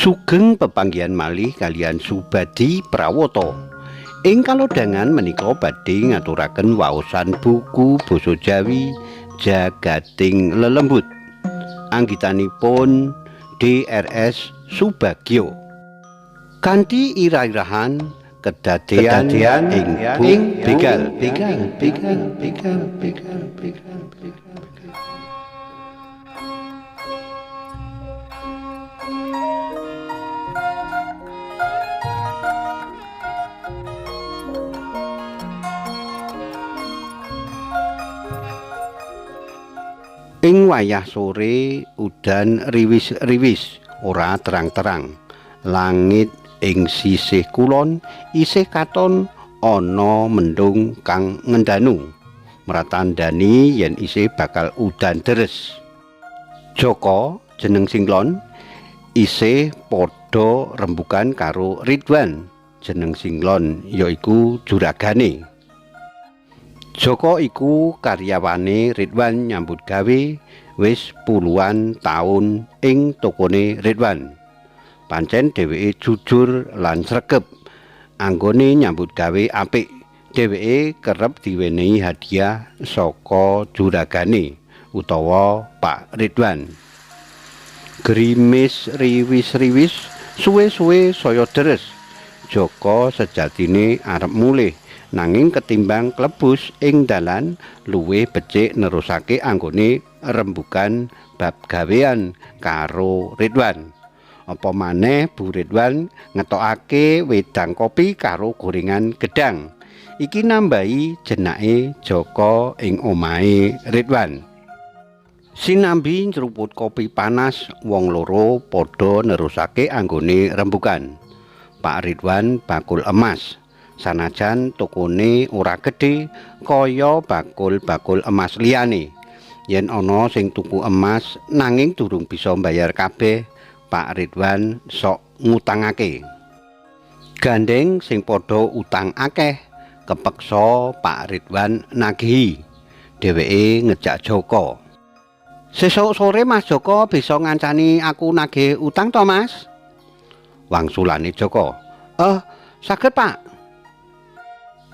Sugeng pepanggihan malih kalian Subadi Prawata. Ing kalodhangan menika badhe ngaturaken waosan buku basa Jawi Jagating Lelembut. Anggitanipun DRS Subagyo. Kanthi irah-irahan kedadean ing begal. Ing wayah sore udan riwis-riwis ora terang-terang. Langit ing sisih kulon isih katon ana mendung kang ngendanu. Mratandani yen isih bakal udan deres. Joko jeneng Singlon isih padha rembugan karo Ridwan. Jeneng Singlon yaiku juragane. Joko iku karyawane Ridwan nyambut gawe wis puluhan taun ing tokone Ridwan. Pancen dheweke jujur lan sregep. Anggone nyambut gawe apik, dheweke kerep diwenehi hadiah saka juragane utawa Pak Ridwan. Gerimis riwis-riwis suwe-suwe saya deres. Joko sejatine arep mulih. Nanging ketimbang klebus ing dalan luwih becik nerusake anggone rembugan bab gawean karo Ridwan. Apa maneh Bu Ridwan ngetokake wedang kopi karo gorengan gedang. Iki nambahi jenake Joko ing omahe Ridwan. Sinambi nyruput kopi panas, wong loro padha nerusake anggone rembugan. Pak Ridwan bakul emas. Sanajan tokone ora gedhe kaya bakul-bakul emas liyane. Yen ana sing tuku emas nanging durung bisa mbayar kabeh, Pak Ridwan sok ngutangake. Gandeng sing padha utang akeh, kepeksa Pak Ridwan nagihi. Dheweke ngejak Joko. "Sesuk sore Mas Joko bisa ngancani aku nagih utang to, Mas?" Wangsulane Joko. Saged, Pak."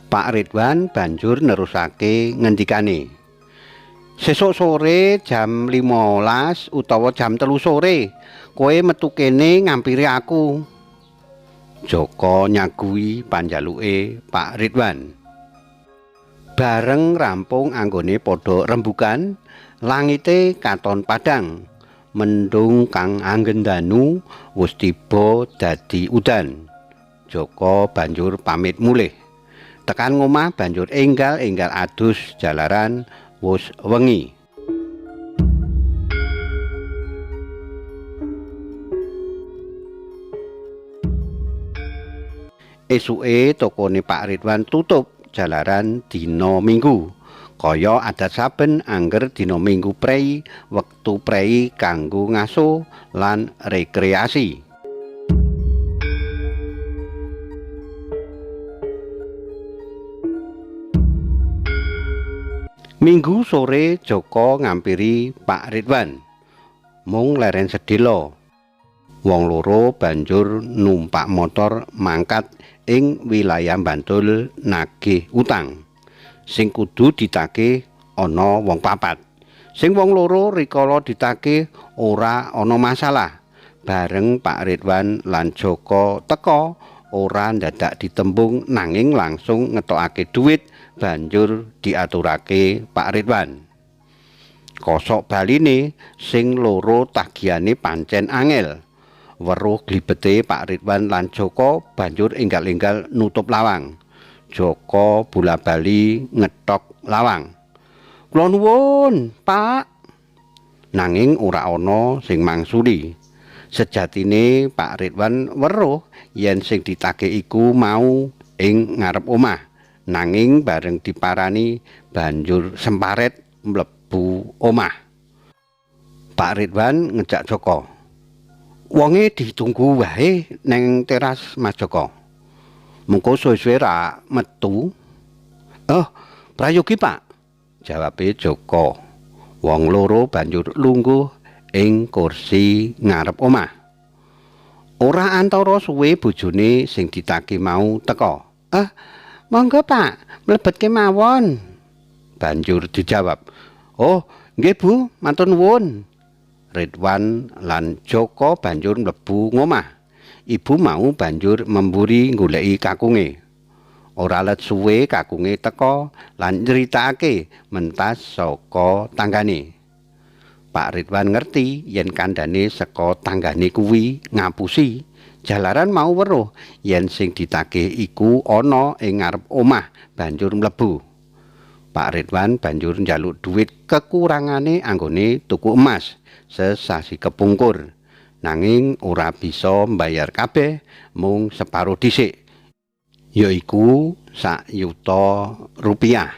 Pak Ridwan banjur nerusake ngendikane. "Sesuk sore jam 15 utawa jam 3 sore, kowe metu kene ngampiri aku." Joko nyagui panjaluke Pak Ridwan. Bareng rampung anggone padha rembugan, langite katon padhang. Mendung kang anggendanu wis tiba dadi udan. Joko banjur pamit mulih. Tekan ngomah banjur enggal-enggal adus jalaran wis wengi. Esuke tokone Pak Ridwan tutup jalaran dina Minggu. Kaya adat saben angger dina Minggu prei, wektu prei kanggo ngaso lan rekreasi. Minggu sore Joko ngampiri Pak Ridwan. Mung leren sedhela. Wong loro banjur numpak motor mangkat ing wilayah Bantul nagih utang. Sing kudu ditagih ana wong papat. Sing wong loro rikala ditagih ora ana masalah. Bareng Pak Ridwan lan Joko teka ora ndadak ditembung nanging langsung ngetokake dhuwit banjur diaturake Pak Ridwan. Kosok baline sing loro tagihane pancen angel. Weruh glibete Pak Ridwan lan Joko banjur enggal-enggal nutup lawang. Joko bola-bali ngetok lawang. "Kula nuwun, Pak." Nanging ora ana sing mangsuli. Sejatine Pak Ridwan weruh yen sing ditagih iku mau ing ngarep omah. Nanging bareng diparani banjur semparet mlebu omah. Pak Ridwan ngejak Joko. "Wonge ditunggu wae neng teras Mas Joko. Mengko suwe-suwe ra metu." "Prayogi, Pak," jawabe Joko. Wong loro banjur lungguh ing kursi ngarep omah. Ora antara suwe bojone sing ditake mau teka. Monggo Pak, mlebet kemawon. Banjur dijawab, "Oh, nggih Bu, matur nuwun." Ridwan lan Joko banjur mlebu ngomah. Ibu mau banjur memburi goleki kakunge. Ora let suwe kakunge teka lan nyritakake mentas saka tanggane. Pak Ridwan ngerti yen kandhane saka tanggane kuwi ngapusi, jalaran mau weruh yen sing ditagih iku ana ing ngarep omah banjur mlebu. Pak Ridwan banjur njaluk dhuwit kekurangane anggone tuku emas sesasi kepungkur, nanging ora bisa mbayar kabeh, mung separo dhisik, yaiku 1 yuta rupiah.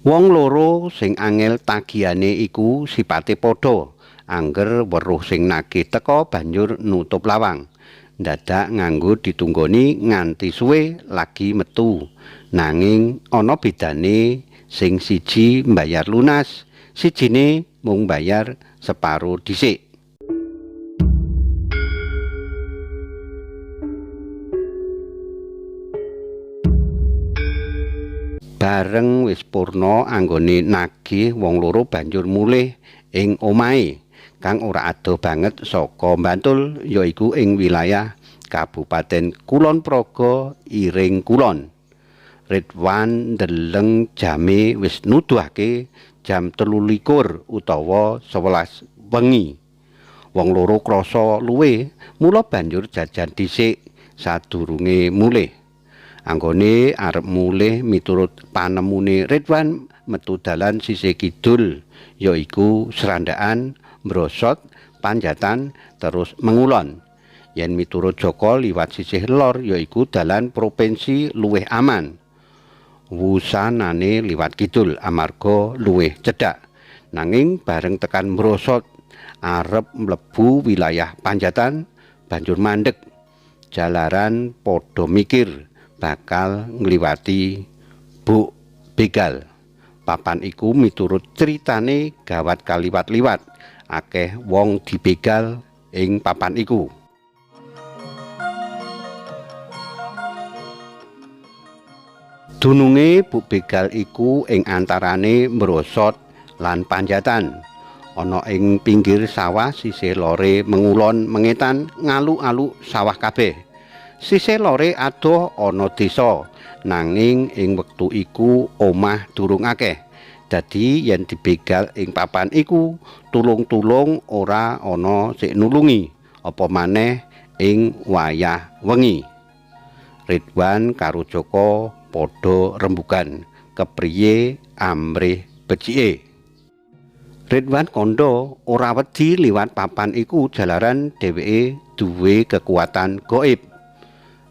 Wong loro sing angel tagihane iku sipate padha. Angger weruh sing nagih teka banjur nutup lawang. Dadak nganggo ditunggoni nganti suwe lagi metu. Nanging ana bedane, sing siji mbayar lunas, sijine mung mbayar separo dhisik. Bareng wis purna anggone nagih, wong loro banjur mulih ing omahe kang ora adoh banget saka Bantul, yaiku ing wilayah Kabupaten Kulon Progo, Iring Kulon. Ridwan ndeleng jame wis nuduhake jam 23 utawa 11 wengi. Wong loro krasa luwe, mula banjur jajan dhisik sadurunge mulih. Anggone arep mulih miturut panemune Ridwan metu dalan sisih kidul, yaiku Srandakan, Brosot, Panjatan, terus Mengulon. Yen miturut Joko liwat sisih lor, yaiku dalan provinsi luwih aman. Wusanane liwat kidul amarga luwih cedhak. Nanging bareng tekan Brosot arep mlebu wilayah Panjatan banjur mandeg. Jalaran padha mikir bakal ngliwati Buk Begal. Papan iku miturut critane gawat kaliwat-liwat, akeh wong dibegal ing papan iku. Dununge Buk Begal iku ing antarane Brosot lan Panjatan. Ana ing pinggir sawah sisih lore Mengulon Mengetan, ngalu-alu sawah kabeh. Sisih lore adoh ana desa, nanging ing wektu iku omah durung akeh. Dadi yen dibegal ing papan iku, tulung-tulung ora ana sik nulungi, apa maneh ing wayah wengi. Ridwan karo Joko padha rembugan, kepriye amrih becike. Ridwan kandha ora wedi liwat papan iku jalaran dheweke duwe kekuatan gaib.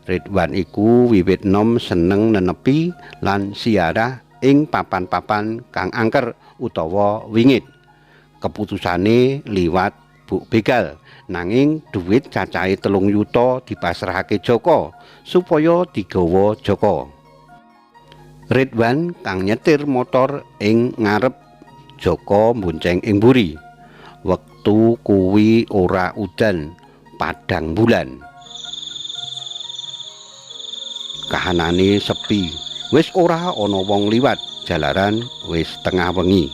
Ridwan iku wiwit nom seneng nenepi lan siarah ing papan-papan kang angker utawa wingit. Keputusane liwat Buk Begal, nanging dhuwit cacahe 3 yuta dipasrahake Joko supaya digawa Joko. Ridwan kang nyetir motor ing ngarep, Joko mbonceng ing mburi. Wektu kuwi ora udan, padang bulan. Kahanane sepi, wis ora ana wong liwat, jalaran wis tengah wengi.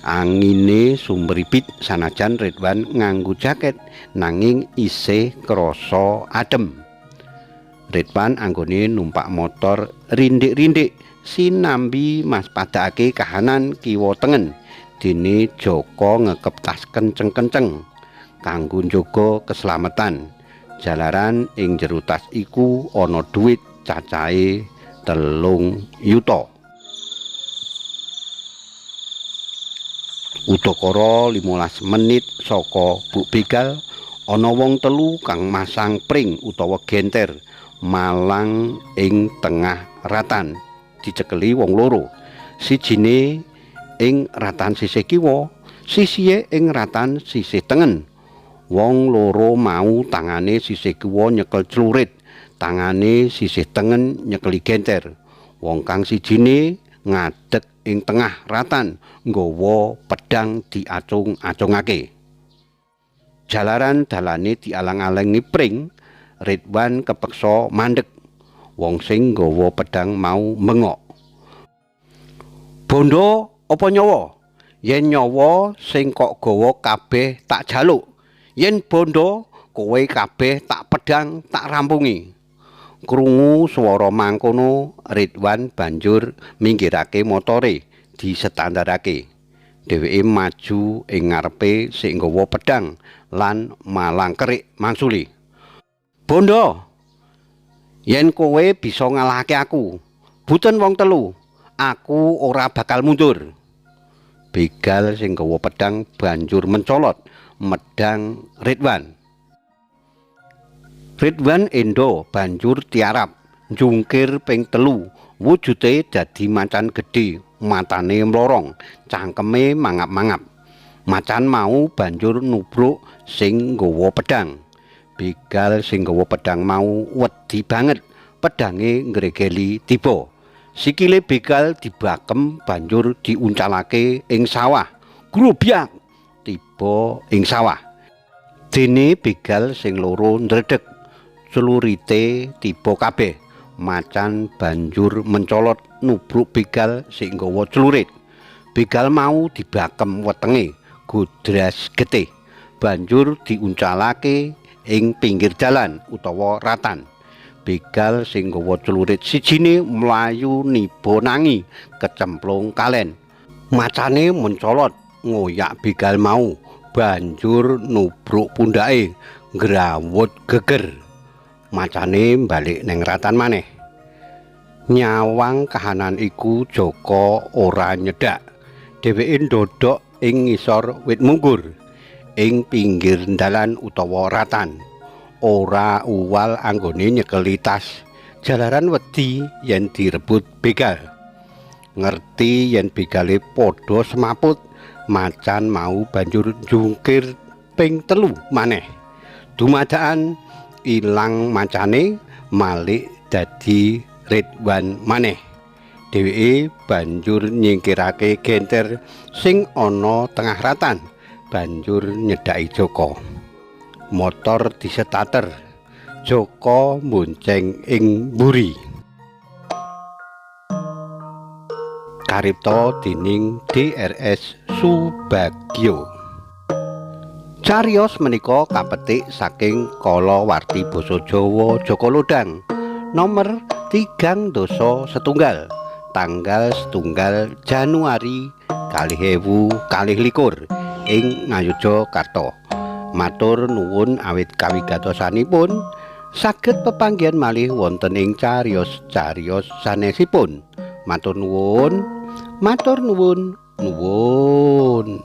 Angine sumripit sanajan Ridwan nganggo jaket, nanging isih krasa adem. Ridwan anggone numpak motor rindik-rindik sinambi maspadakake kahanan kiwa tengen, dene Joko ngekep tas kenceng-kenceng kanggo njaga keselamatan. Jalaran ing jero tas iku ana dhuwit cacahe 3 yuta. Udakara 15 menit saka Buk Begal, ana wong telu kang masang pring utawa genter malang ing tengah ratan. Dicekeli wong loro, sijine ing ratan sisih kiwa, sisihe ing ratan sisih tengen. Wong loro mau tangane sisih kiwa nyekel celurit, tangane sisih tengen nyekeli genter. Wong kang sijine ngadeg ing tengah ratan nggawa pedang diacung-acungake. Jalaran dalane dialang-alangi pring, Ridwan kepeksa mandeg. Wong sing nggawa pedang mau mengok. "Bondo apa nyawa? Yen nyawa sing kok gawa kabeh tak jaluk. Yen bondo kowe kabeh tak pedang tak rampungi." Krungu swara mangkono, Ridwan banjur minggirake motore disetandarake. Dheweke maju ing ngarepe sing nggawa pedang lan malangkerik mangsuli. "Bondo, yen kowe bisa ngalahake aku, buten wong telu, aku ora bakal mundur." Begal sing nggawa pedang banjur mencolot medang Ridwan. Ridwan endo banjur tiarap, njungkir ping telu, wujude dadi macan gedhe, matane mlorong, cangkeme mangap-mangap. Macan mau banjur nubruk sing nggawa pedang. Begal sing nggawa pedang mau wedi banget, pedange ngregeli tiba. Sikile begal dibakem banjur diuncalake ing sawah. Grobyak tiba ing sawah. Dene begal sing loro ndredeg, celurite tiba kabeh. Macan banjur mencolot nubruk begal sing nggawa celurit. Begal mau dibakem wetenge, godras getih, banjur diuncalake ing pinggir dalan utawa ratan. Begal sing nggawa celurit sijine mlayu niba nangi kecemplung kalen. Macane mencolot ngoyak begal mau, banjur nubruk pundake, ngrawut geger. Macane balik neng ratan maneh. Nyawang kahanan iku Jaka ora nyedak. Dheweke ndodhok ing ngisor wit munggur ing pinggir dalan utawa ratan. Ora uwal anggone nyekeli tas, jalaran wedi yen direbut begal. Ngerti yen begale padha semaput, macan mau banjur njungkir ping telu maneh. Dumadakan ilang macane, malik dadi Ridwan maneh. Dheweke banjur nyingkirake genter sing ana tengah ratan, banjur nyedaki Jaka. Motor disetater, Jaka mbonceng ing mburi. Karipta dening DRS Subagyo. Cariyos menika kapetik saking kalawarti basa Jawa Jaka Lodang nomor 3 setunggal tanggal 1 Januari 2021 ing Ngayogyakarta. Matur nuwun awit kawigatosanipun, saged pepanggihan malih wonten ing cariyos-cariyos sanesipun. Matur nuwun, nuwun.